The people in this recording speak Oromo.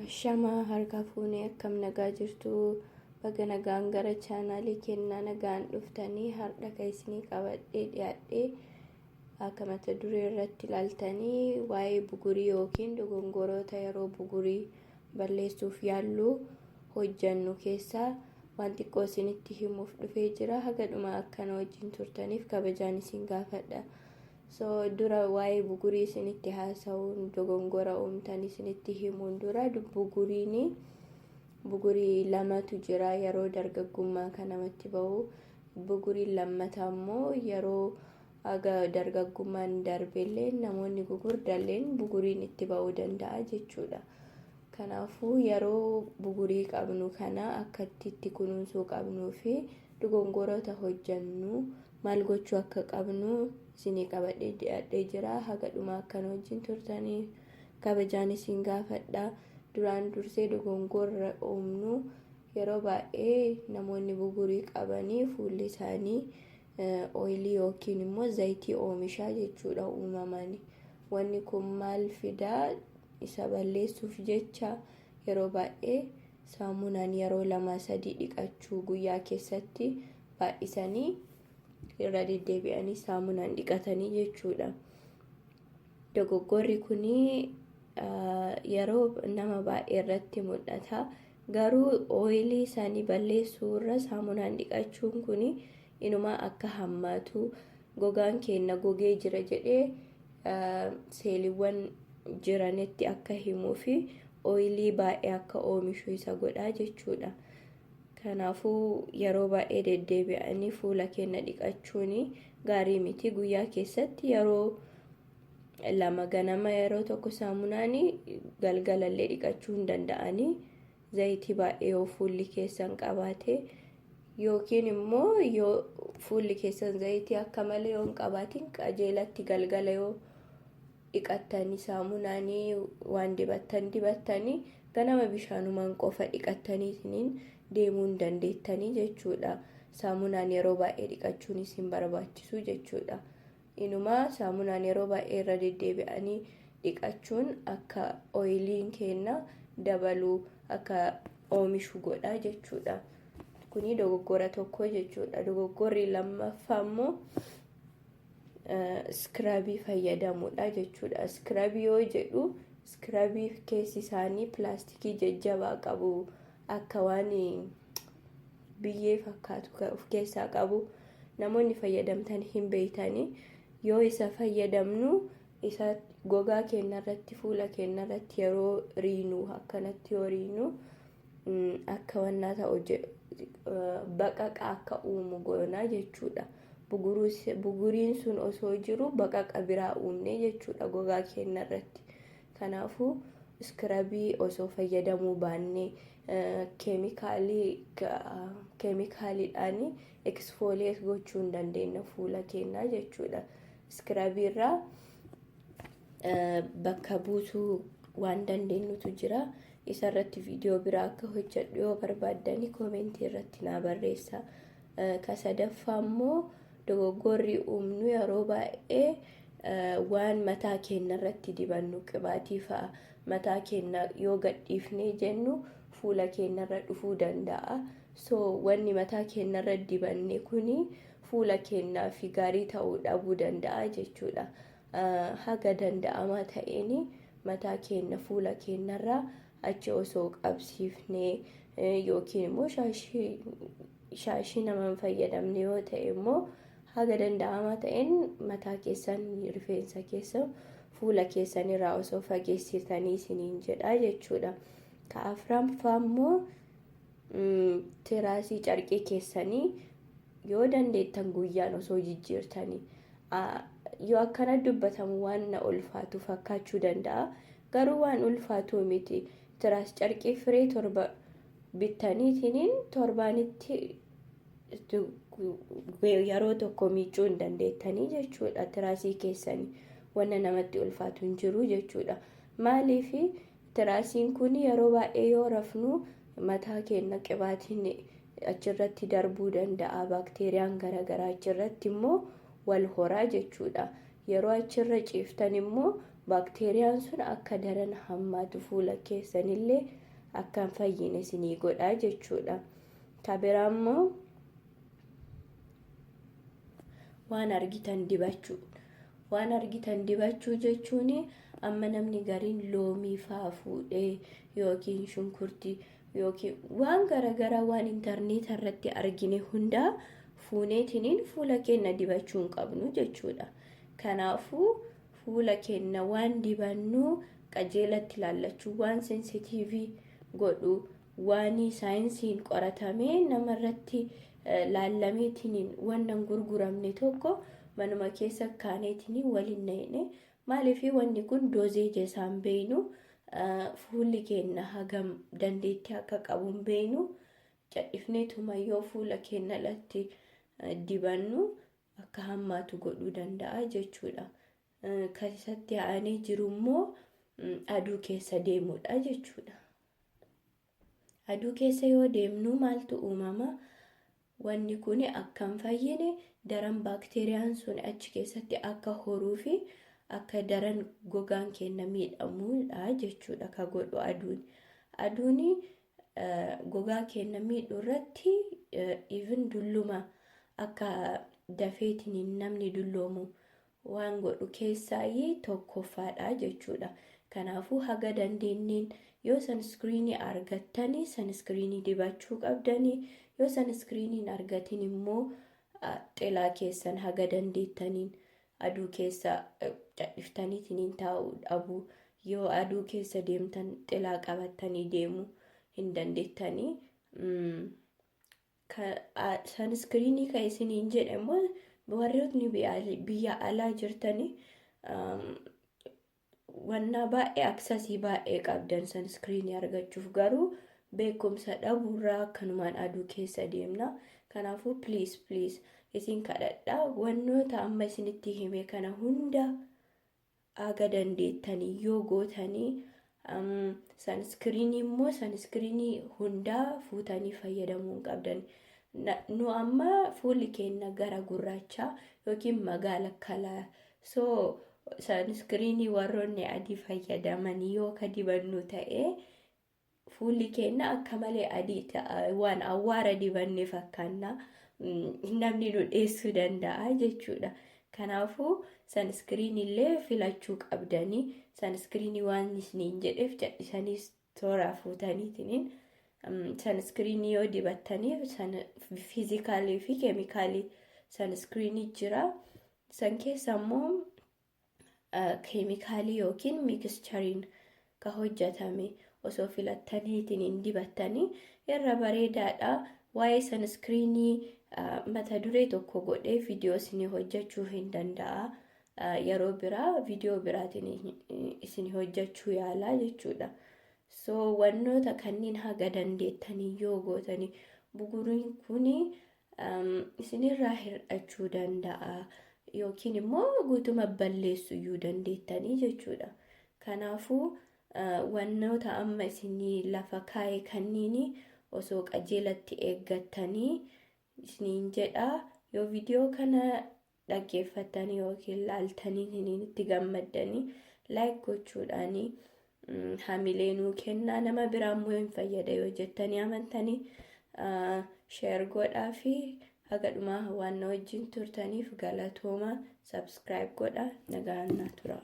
Shama harka fuunee akkam nagaa jirtu baga nagaan gara chaanaalii kennaa nagaan dhuftanii har'a keessanii qabadhee dhiyaadhee akka mata duree irratti ilaaltanii waa'ee bugurii yookiin dogongoroota yeroo bugurii balleessuuf yaallu hojjannu keessaa waan xiqqoo isinitti himuuf dhufee jira. Haga dhuma akkana wajjin turtaniif kabajaan isin gaafadha. Dura waa'ee bugurii isinitti haasa'uun dogongora uumtan isinitti himuun dura bugurii lamatu jira yeroo dargaggummaa kan namatti ba'u. Buguriin lammataa immoo yeroo aga dargaggummaan darbellee namoonni gugurdalleen buguriin itti ba'uu danda'a jechuudha. Kanaafuu yeroo bugurii qabnu kana akkatti itti kunuunsuu qabnuu fi dogongoroota hojjannu maal gochuu akka qabnu isinii qabadhee dhiyaadhee jira. Haga dhuma akkana wajjin turtanii kabajaan isin gaafadha. Duraan dursee dogongora uumnu yeroo baay'ee namoonni bugurii qabanii fuulli isaanii ooyilii yookiin immoo zayitii oomishaa jechuudha uumamani. Wanni kun maal fidaa? Isa balleessuuf jecha yeroo baay'ee saamunaan yeroo 2-3 dhiqachuu guyyaa keessatti baay'isanii irra deddeebi'anii saamunaan dhiqatanii jechuudha. Dogoggorri kuni yeroo nama baay'ee irratti mul'ata. Garuu ooyilii isaanii balleessuu irra saamunaan dhiqachuun kuni inuma akka hammaatu gogaan keenya gogee jira jedhee seeliiwwan jiranitti akka himuu fi ooyilii baay'ee akka oomishu isa godha jechuudha. Kanaafuu yeroo baay'ee deddeebi'anii fuula keenya dhiqachuun gaarii miti. Guyyaa keessatti yeroo 2 ganama yeroo tokko saamunaan galgalallee dhiqachuu hin danda'anii zayitii baay'ee yoo fuulli keessan qabaate yookiin immoo yoo fuulli keessan zayitii akka malee yoo hin qabaatin qajeelatti galgala yoo dhiqattanii saamunaanii waan dibattanii ganama bishaanumaan qofa dhiqattaniitiin deemuu hin dandeettanii jechuudha. Saamunaan yeroo baay'ee dhiqachuun isin barbaachisu jechuudha. Inuma saamunaan yeroo baay'ee irra deddeebi'anii dhiqachuun akka ooyiliin keenya dabaluu akka oomishu godha jechuudha. Kuni dogoggora tokko jechuudha. Dogoggorri lammaffaa immoo skrabii fayyadamuudha jechuudha. Skrabii yoo jedhu skrabii keessi isaanii pilaastikii jajjabaa qabu akka waan biyyee fakkaatu of keessaa qabu. Namoonni fayyadamtan hin beeytanii yoo isa fayyadamnu isa gogaa keenya irratti fuula keenya irratti yeroo riinu akkanatti yoo riinu akka wannaa ta'u baqaqa akka uumu goona jechuudha. Buguriin sun osoo jiru baqaqa biraa uumne jechuudha gogaa keenya irratti. Kanaafuu skrabii osoo fayyadamuu baanne keemikaaliidhaan eksfooliyeet gochuu hin dandeenya fuula keenya jechuudha. Skrabii irraa bakka buusuu waan dandeenyutu jira. Isa irratti viidiyoo biraa akka hojjedhu yoo barbaaddani koomentii irratti naa barreessa. Ka sadaffaa immoo dogoggorri uumnu yeroo baay'ee waan mataa keenya irratti dibannu qibaatii fa'a mataa keenya yoo gadhiifnee jennu fuula keenya irra dhufuu danda'a. Wanni mataa keenya irra dibanne kuni fuula keenyaaf gaarii ta'uu dhabuu danda'a jechuudha. Haga danda'amaa ta'een mataa keenya fuula keenya irraa achi osoo qabsiifnee yookiin immoo shaashii nama hin fayyadamne yoo ta'e immoo haga danda'amaa ta'een mataa keessan rifeensa keessan fuula keessan irraa osoo fageessitanii isiniin jedha jechuudha. Ka afuraffaa immoo tiraasii carqii keessanii yoo dandeettan guyyaan osoo jijjiirtanii. Yoo akkana dubbatamu waan na ulfaatu fakkaachuu danda'a. Garuu waan ulfaatu miti. Tiraas carqii firee 7 bittaniitiin torbaanitti yeroo tokko miicuu hin dandeettanii jechuudha. Tiraasii keessanii wanna namatti ulfaatu hin jiru jechuudha. Maaliif tiraasiin kun yeroo baay'ee yoo rafnu mataa keenya qibaatiin achirratti darbuu danda'a. Baakteeriyaan garaagaraa achirratti immoo wal horaa jechuudha. Yeroo achirra ciiftan immoo baakteeriyaan sun akka daran hammaatu fuula keessanillee akka hin fayyine isinii godhaa jechuudha. Kabiraa immoo waan argitan dibachuu. Waan argitan dibachuu jechuun amma namni gariin loomii faa fuudhee yookiin shunkurtii yookiin waan garagaraa waan intarneetii irratti argine hundaa fuuneetiniin fuula keenya dibachuu hin qabnu jechuudha. Kanaafuu fuula keenya waan dibannu qajeelatti ilaallachuu, waan sensitiivii godhu, waan saayinsiin qoratamee namarratti laallameetiniin wannan gurguramne tokko manuma keessa kaaneetiniin waliin na'ine. Maaliif wanni kun doozeeja isaan beeynu, fuulli keenya hagam dandeettii akka qabu hin beeynu. Cadhifneetuma yoo fuula keenya irratti dibannu akka hammaatu godhuu danda'a jechuudha. Keessatti aanee jiru immoo aduu keessa deemuudha jechuudha. Aduu keessa yoo deemnu maaltu uumama? Wanni kun akka hin fayyine daran baakteeriyaan sun achi keessatti akka horuu fi akka daran gogaan keenya miidhamuudha jechuudha ka godhu aduun. Aduun gogaa keenya miidhuu irratti even dulluma akka dafeetiin namni dulloomu waan godhu keessaayi tokkoffaadha jechuudha. Kanaafuu haga dandeenyeen yoo sanskiriinii argattanii sanskiriinii dibachuu qabdanii, yoo sanskiriiniin argatin immoo xilaa keessan haga dandeettaniin aduu keessa cadhiftaniitiin taa'uu dhabu. Yoo aduu keessa deemtan xilaa qabattanii deemuu hin dandeettanii. Sanskiriinii kan isiniin jedhe immoo warrootni biyya alaa jirtanii wanna baay'ee aksasii baay'ee qabdan sanskiriinii argachuuf, garuu beekumsa dhabuurraa akkanumaan aduu keessa deemna. Kanaafuu please isin kadhadha, wannoota amma isinitti hime kana hunda aga dandeettanii yoo gootanii sanskiriinii immoo sanskiriinii hundaa fuutanii fayyadamuu hin qabdan. Nu amma fuulli keenya gara gurraachaa yookiin magaala kalaa, so sanskiriinii warroonni adii fayyadamanii yoo ka dibannu ta'e fuulli keenya akka malee adii ta'a, waan awwaara dibanne fakkaanna, namni nu dheessuu danda'a jechuudha. Kanaafuu sanskiriinii illee filachuu qabdanii. Sanskiriinii waan isiniin jedheef cadhisanii toora fuutaniitiin sanskiriinii yoo dibattaniif fiizikaalii fi keemikaalii sanskiriinii jira. San keessa immoo keemikaalii yookiin miikschariin ka hojjetame osoo filattaniitiin dibattanii irra bareedaadha. Waa'ee sanskiriinii mata duree tokko godhee viidiyoo isinii hojjechuu hin danda'a. Yeroo biraa viidiyoo biraatiin isinii hojjechuu yaalaa jechuudha. So wannoota kanneen haga dandeettanii yoo gootanii buguriin kun isinirraa hir'achuu danda'a yookiin immoo guutuma balleessuu iyyuu dandeettanii jechuudha. Kanaafuu wannoota amma isinii lafa kaa'e kanniini osoo qajeelatti eeggattanii isiniin jedha. Yoo viidiyoo kana dhaggeeffatanii yookiin laaltanii itti gammaddanii like gochuudhaanii hamilee nuu kennaa. Nama biraa immoo hin fayyada yoo jettanii amantanii share godhaa fi haga dhumaa waan na wajjin turtaniif galatooma. Subscribe godhaa. Nagaan naa tura.